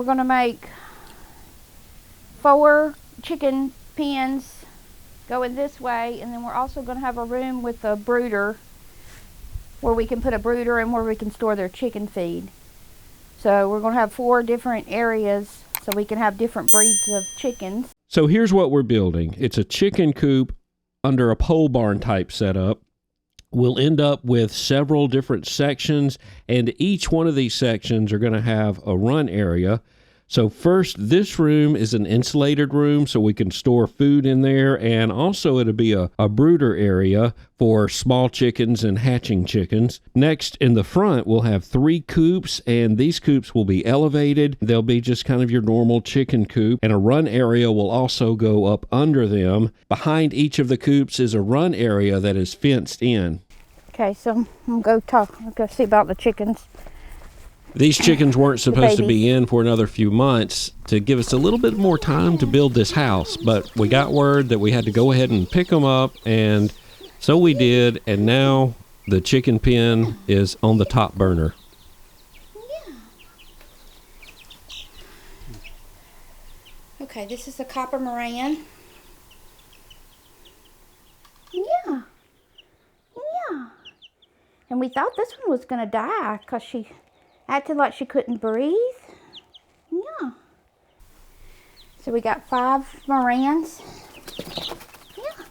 We're gonna make 4 chicken pens going this way, and then we're also gonna have a room with a brooder where we can put a brooder and where we can store their chicken feed. So we're gonna have 4 different areas so we can have different breeds of chickens. So here's what we're building. It's a chicken coop under a pole barn type setup. We'll end up with several different sections, and each one of these sections are going to have a run area. So first, this room is an insulated room, so we can store food in there, and also it'll be a brooder area for small chickens and hatching chickens. Next, in the front, we'll have 3 coops, and these coops will be elevated. They'll be just kind of your normal chicken coop, and a run area will also go up under them. Behind each of the coops is a run area that is fenced in. Okay, so I'm gonna go see about the chickens. These chickens weren't supposed to be in for another few months to give us a little bit more time to build this house, but we got word that we had to go ahead and pick them up, and so we did, and now the chicken pen is on the top burner. Yeah. Okay, this is the copper Moran. Yeah. Yeah. And we thought this one was gonna die because she acted like she couldn't breathe. Yeah. So we got 5 Morans. Yeah.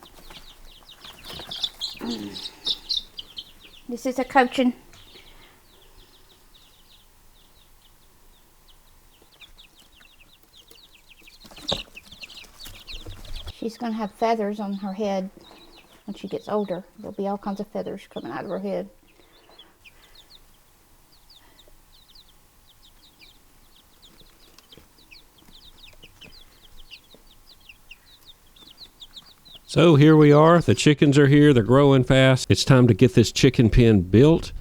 This is a coaching. She's gonna have feathers on her head when she gets older. There'll be all kinds of feathers coming out of her head. So here we are. The chickens are here. They're growing fast. It's time to get this chicken pen built.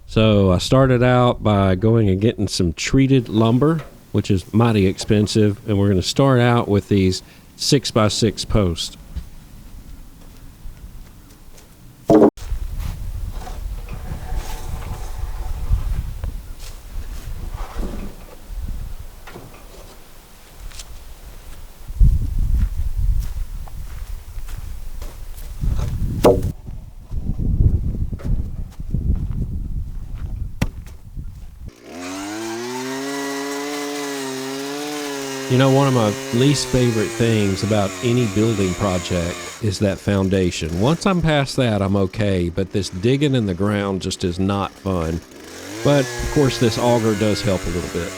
So I started out by going and getting some treated lumber, which is mighty expensive. And we're going to start out with these 6x6 posts. You know, one of my least favorite things about any building project is that foundation. Once I'm past that, I'm okay, but this digging in the ground just is not fun. But, of course, this auger does help a little bit.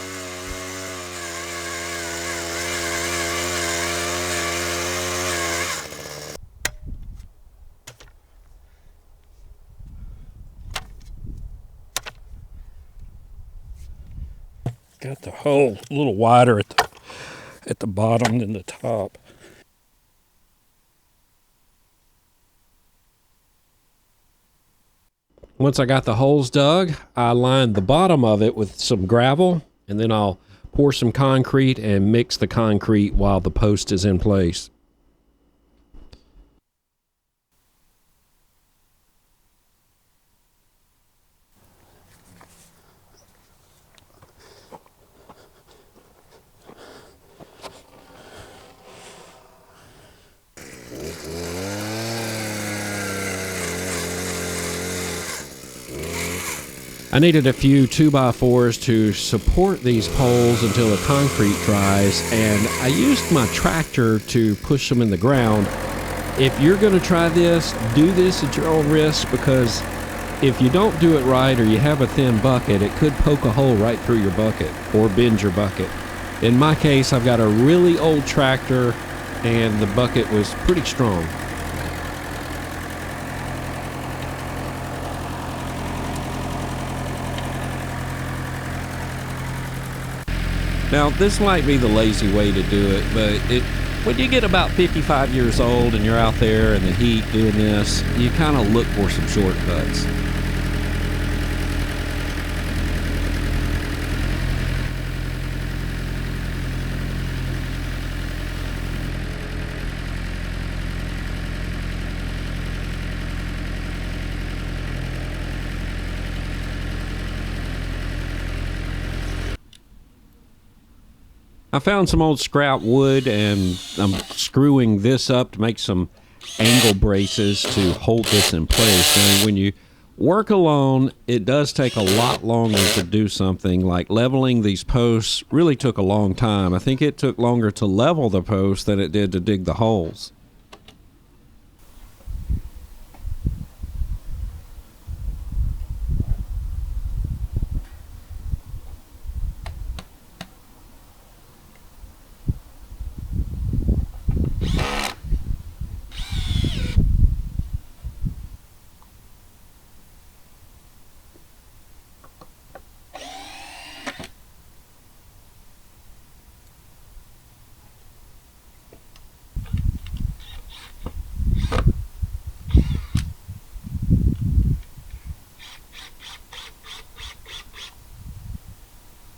Got the hole a little wider at the bottom than the top. Once I got the holes dug, I lined the bottom of it with some gravel, and then I'll pour some concrete and mix the concrete while the post is in place. I needed a few 2x4s to support these poles until the concrete dries, and I used my tractor to push them in the ground. If you're going to try this, do this at your own risk, because if you don't do it right or you have a thin bucket, it could poke a hole right through your bucket or bend your bucket. In my case, I've got a really old tractor and the bucket was pretty strong. Now, this might be the lazy way to do it, but when you get about 55 years old and you're out there in the heat doing this, you kind of look for some shortcuts. I found some old scrap wood, and I'm screwing this up to make some angle braces to hold this in place. And when you work alone, it does take a lot longer to do something. Like leveling these posts really took a long time. I think it took longer to level the posts than it did to dig the holes.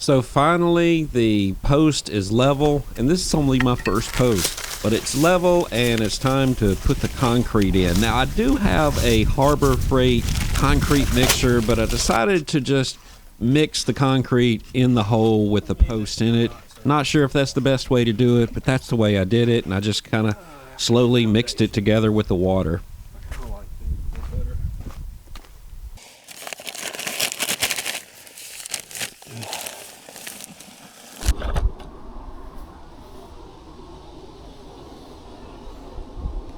So finally, the post is level, and this is only my first post, but it's level, and it's time to put the concrete in. Now, I do have a Harbor Freight concrete mixer, but I decided to just mix the concrete in the hole with the post in it. Not sure if that's the best way to do it, but that's the way I did it, and I just kind of slowly mixed it together with the water.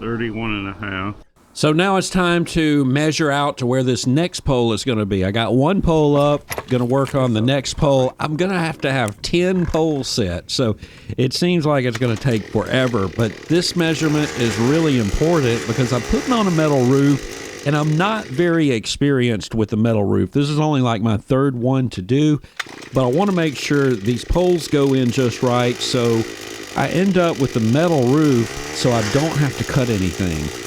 31.5. So now it's time to measure out to where this next pole is going to be. I got one pole up, going to work on the next pole. I'm going to have 10 poles set. So it seems like it's going to take forever, but this measurement is really important because I'm putting on a metal roof and I'm not very experienced with the metal roof. This is only like my third one to do, but I want to make sure these poles go in just right. So I end up with the metal roof so I don't have to cut anything.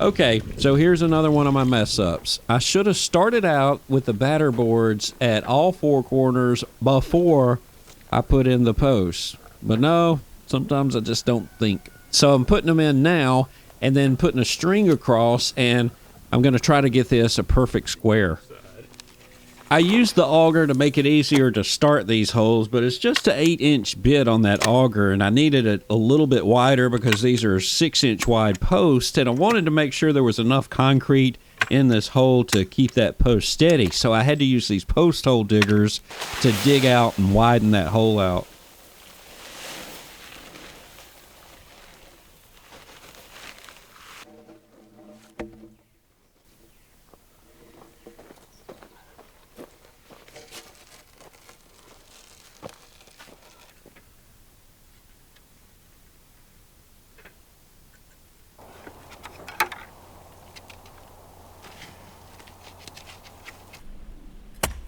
Okay, so here's another one of my mess ups. I should have started out with the batter boards at all four corners before I put in the posts. But no, sometimes I just don't think. So I'm putting them in now and then putting a string across, and I'm going to try to get this a perfect square. I used the auger to make it easier to start these holes, but it's just an 8-inch bit on that auger, and I needed it a little bit wider because these are 6-inch wide posts, and I wanted to make sure there was enough concrete in this hole to keep that post steady. So I had to use these post hole diggers to dig out and widen that hole out.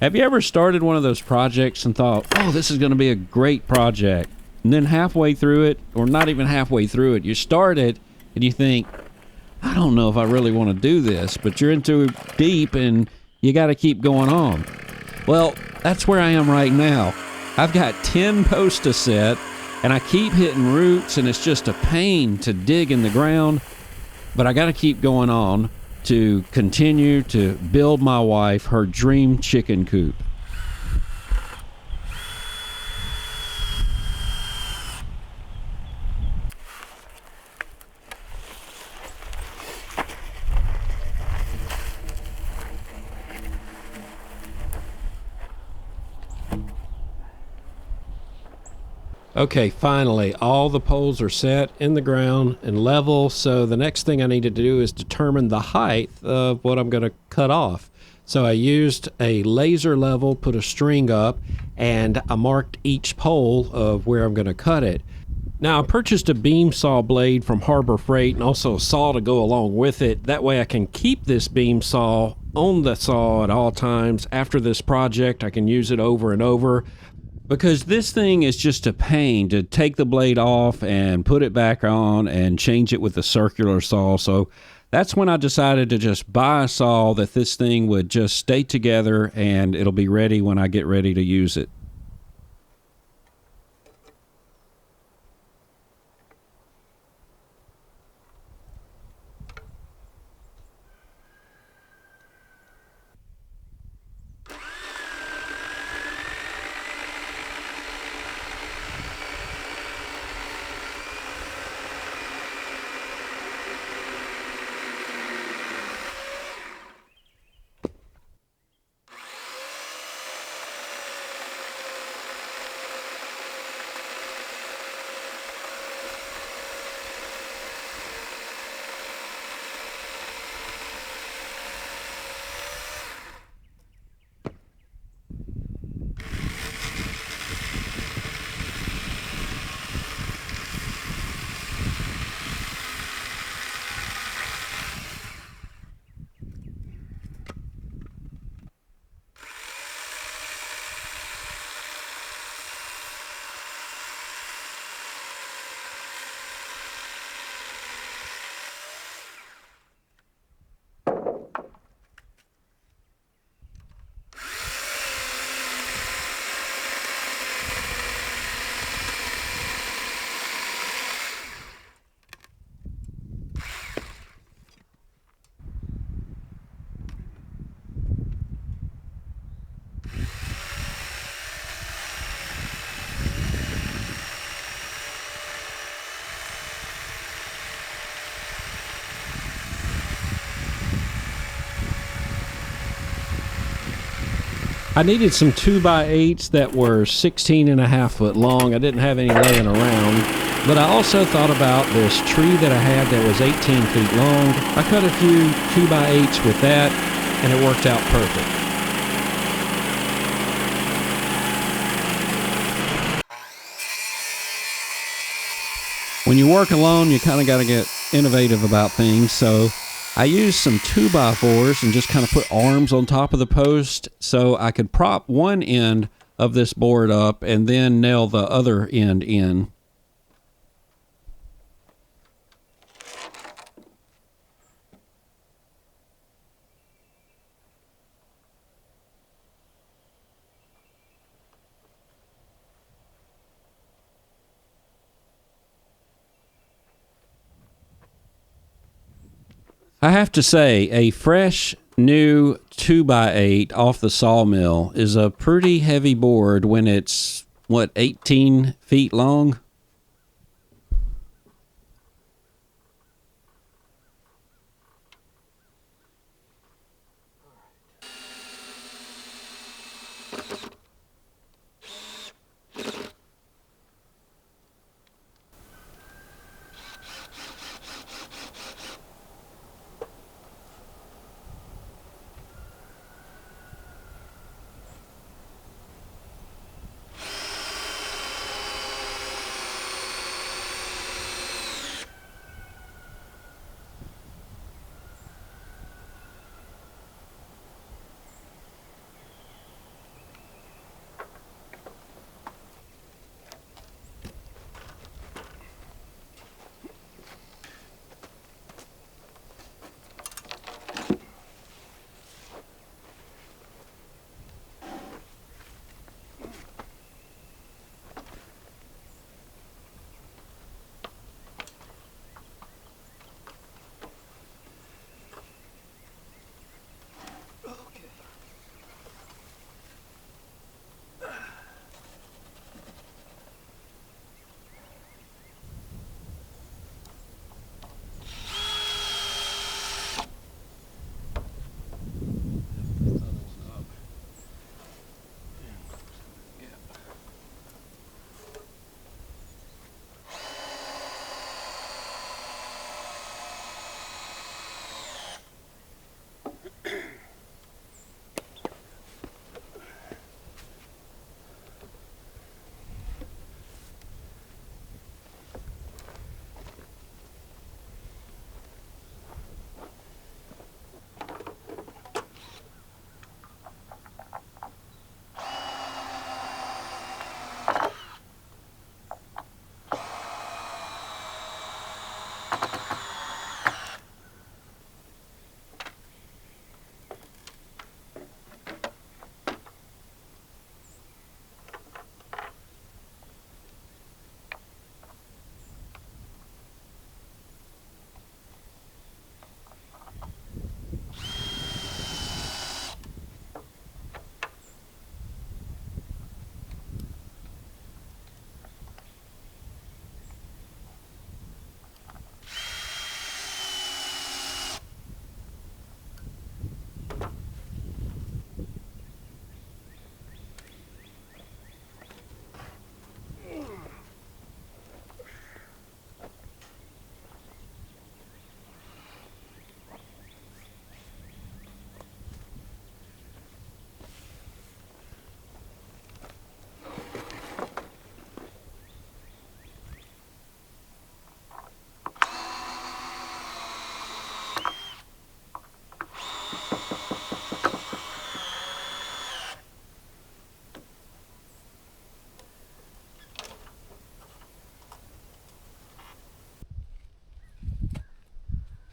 Have you ever started one of those projects and thought, oh, this is going to be a great project? And then halfway through it, or not even halfway through it, you start it and you think, I don't know if I really want to do this, but you're into deep and you got to keep going on. Well, that's where I am right now. I've got 10 posts to set and I keep hitting roots and it's just a pain to dig in the ground, but I got to keep going on to continue to build my wife her dream chicken coop. Okay, finally, all the poles are set in the ground and level, so the next thing I need to do is determine the height of what I'm going to cut off. So I used a laser level, put a string up, and I marked each pole of where I'm going to cut it. Now, I purchased a beam saw blade from Harbor Freight and also a saw to go along with it. That way I can keep this beam saw on the saw at all times. After this project, I can use it over and over, because this thing is just a pain to take the blade off and put it back on and change it with a circular saw. So that's when I decided to just buy a saw that this thing would just stay together and it'll be ready when I get ready to use it. I needed some 2x8s that were 16.5 foot long. I didn't have any laying around, but I also thought about this tree that I had that was 18 feet long. I cut a few 2x8s with that, and it worked out perfect. When you work alone, you kind of got to get innovative about things, so I used some 2x4s and just kind of put arms on top of the post so I could prop one end of this board up and then nail the other end in. I have to say, a fresh new 2x8 off the sawmill is a pretty heavy board when it's, what, 18 feet long?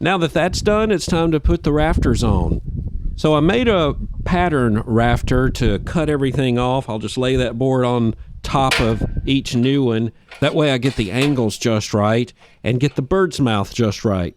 Now that that's done, it's time to put the rafters on. So I made a pattern rafter to cut everything off. I'll just lay that board on top of each new one. That way I get the angles just right and get the bird's mouth just right.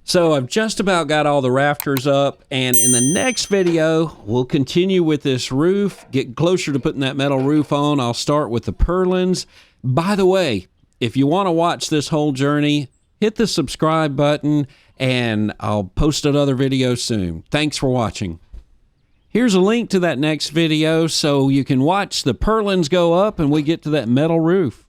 So I've just about got all the rafters up, and in the next video, we'll continue with this roof, get closer to putting that metal roof on. I'll start with the purlins. By the way, if you want to watch this whole journey, hit the subscribe button, and I'll post another video soon. Thanks for watching. Here's a link to that next video so you can watch the purlins go up and we get to that metal roof.